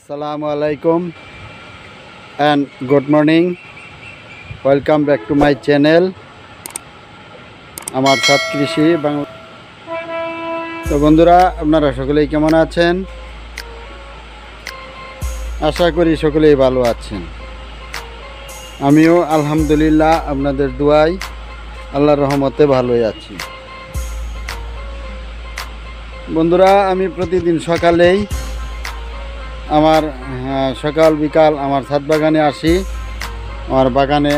Assalamu alaikum and good morning. Welcome back to my channel. আমার সাত কৃষি বাংলা। তো বন্ধুরা, আপনারা সকলেই কেমন আছেন? আশা করি সকলেই ভালো আছেন। আমিও আলহামদুলিল্লাহ আপনাদের দোয়ায় আল্লাহর রহমতে ভালোই আছি। বন্ধুরা, আমি প্রতিদিন সকালেই আমার সকাল বিকাল আমার ছাদ বাগানে আসি। আমার বাগানে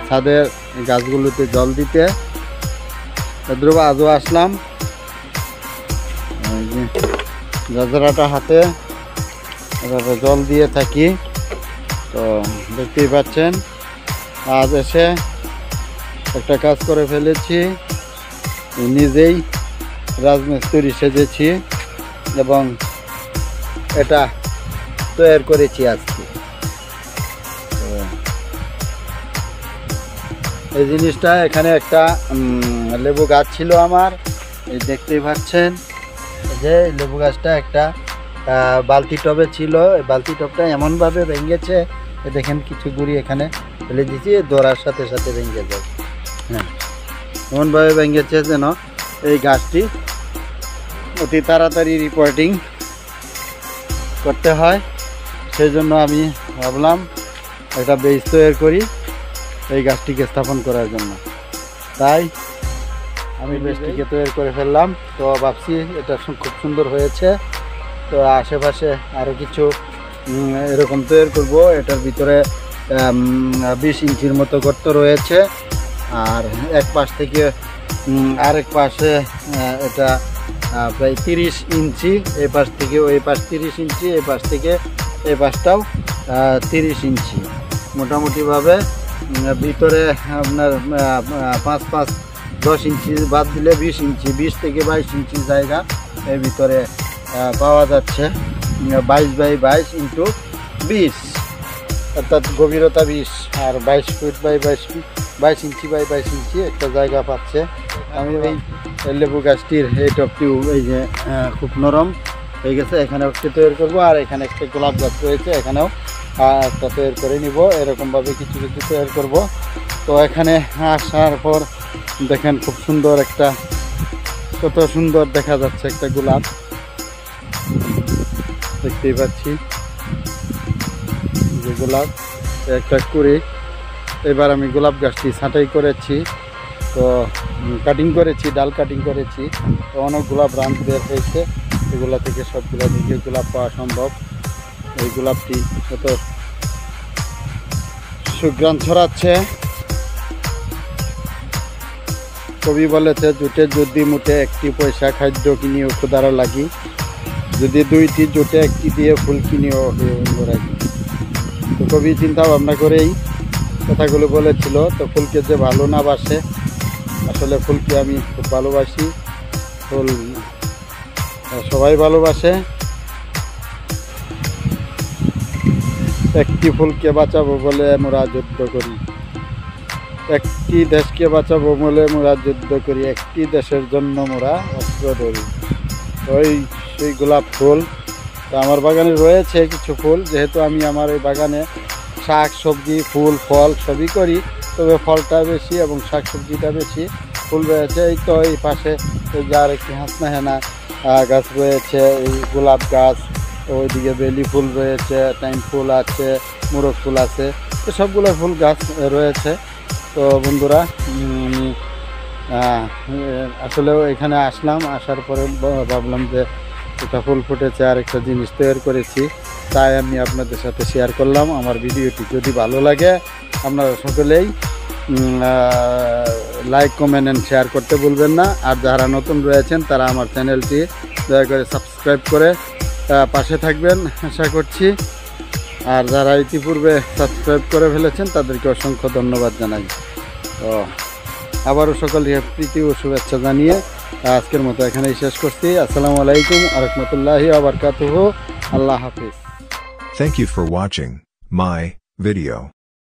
ছাদের গাছগুলোতে জল দিতে। ধ্রুব আজও আসলাম, গাজরাটা হাতে এভাবে জল দিয়ে থাকি। তো দেখতেই পাচ্ছেন, আজ এসে একটা কাজ করে ফেলেছি। নিজেই রাজমিস্ত্রি সেজেছি এবং এটা তৈরি করেছি আজকে। এই জিনিসটা এখানে একটা লেবু গাছ ছিল আমার, এই দেখতেই পাচ্ছেন যে লেবু গাছটা একটা বালতি টবে ছিল। এই বালতি টবটা এমনভাবে ভেঙেছে, দেখেন কিছু গুঁড়ি এখানে ফেলে দিয়েছি, দৌড়ার সাথে সাথে ভেঙে যায়। হ্যাঁ, এমনভাবে ভেঙেছে যেন এই গাছটি অতি তাড়াতাড়ি রিপোর্টিং করতে হয়। সেই জন্য আমি ভাবলাম একটা বেস তৈরি করি এই গাছটিকে স্থাপন করার জন্য। তাই আমি বেসটিকে তৈরি করে ফেললাম। তো ভাবছি এটা খুব সুন্দর হয়েছে। তো আশেপাশে আরও কিছু এরকম তৈরি করব। এটার ভিতরে 20 ইঞ্চির মতো গর্ত রয়েছে, আর এক পাশ থেকে আরেক পাশে এটা প্রায় 30 ইঞ্চি। এই পাশ থেকে ওই পাশ 30 ইঞ্চি, এই পাশ থেকে এই পাশটাও 30 ইঞ্চি। মোটামুটিভাবে ভিতরে আপনার 5-5-10 ইঞ্চি বাদ দিলে 20 ইঞ্চি, 20 থেকে 22 ইঞ্চি জায়গা এর ভিতরে পাওয়া যাচ্ছে। 22x22 ইন্টু 20, অর্থাৎ গভীরতা 20, আর 22 ফুট বাই 22 ইঞ্চি বাই 22 ইঞ্চি একটা জায়গা পাচ্ছে। আমি এই লেবু গাছটির এই টবটিও এই যে খুব নরম হয়ে গেছে, এখানে একটি তৈরি করবো। আর এখানে একটা গোলাপ গাছ রয়েছে, এখানেও একটা তৈরি করে নিব। এরকমভাবে কিছু কিছু তৈরি করব। তো এখানে আসার পর দেখেন খুব সুন্দর একটা, কত সুন্দর দেখা যাচ্ছে একটা গোলাপ, দেখতেই পাচ্ছি যে গোলাপ একটা করে। এবার আমি গোলাপ গাছটি ছাঁটাই করেছি, তো কাটিং করেছি, ডাল কাটিং করেছি। তো অনেকগুলো ব্রাঞ্চ বের হয়েছে, এগুলা থেকে সবগুলো থেকে গোলাপ পাওয়া সম্ভব। এই গোলাপটি কত সুঘ্রাণ ছড়াচ্ছে। কবি বলেছে, জুটে যদি মুটে একটি পয়সা, খাদ্য কিনিও ক্ষুধারো লাগি, যদি দুইটি জুটে একটি দিয়ে ফুল কিনিও রাখি। তো কবি চিন্তা ভাবনা করেই কথাগুলো বলেছিল। তো ফুলকে যে ভালো না বাসে, আসলে ফুলকে আমি খুব ভালোবাসি। ফুল সবাই ভালোবাসে। একটি ফুলকে বাঁচাবো বলে মোরা যুদ্ধ করি, একটি দেশকে বাঁচাবো বলে মোরা যুদ্ধ করি, একটি দেশের জন্য মোরা অস্ত্র ধরি। ওই সেই গোলাপ ফুল। তো আমার বাগানে রয়েছে কিছু ফুল, যেহেতু আমি আমার এই বাগানে শাক সবজি ফুল ফল সবই করি, তবে ফলটা বেশি এবং শাক সবজিটা বেশি। ফুল রয়েছে এই তো এই পাশে যার একটি হাসনা হেনা গাছ রয়েছে, এই গোলাপ গাছ, ওইদিকে বেলি ফুল রয়েছে, টাইম ফুল আছে, মোরগ ফুল আছে। তো সবগুলো ফুল গাছ রয়েছে। তো বন্ধুরা, আসলেও এখানে আসলাম, আসার পরে ভাবলাম যে একটা ফুল ফুটেছে আর একটা জিনিস তৈরি করেছি, তাই আমি আপনাদের সাথে শেয়ার করলাম। আমার ভিডিওটি যদি ভালো লাগে আপনারা সকলেই লাইক কমেন্ট অ্যান্ড শেয়ার করতে ভুলবেন না। আর যারা নতুন রয়েছেন তারা আমার চ্যানেলটি দয়া করে সাবস্ক্রাইব করে পাশে থাকবেন আশা করছি। আর যারা ইতিপূর্বে সাবস্ক্রাইব করে ফেলেছেন তাদেরকে অসংখ্য ধন্যবাদ জানাই। তো আবারও সকলকে প্রীতি ও শুভেচ্ছা জানিয়ে আজকের মতো এখানেই শেষ করছি। আসসালামু আলাইকুম ওয়া রাহমাতুল্লাহি ওয়া বারাকাতুহু। আল্লাহ হাফেজ। Thank you for watching my video.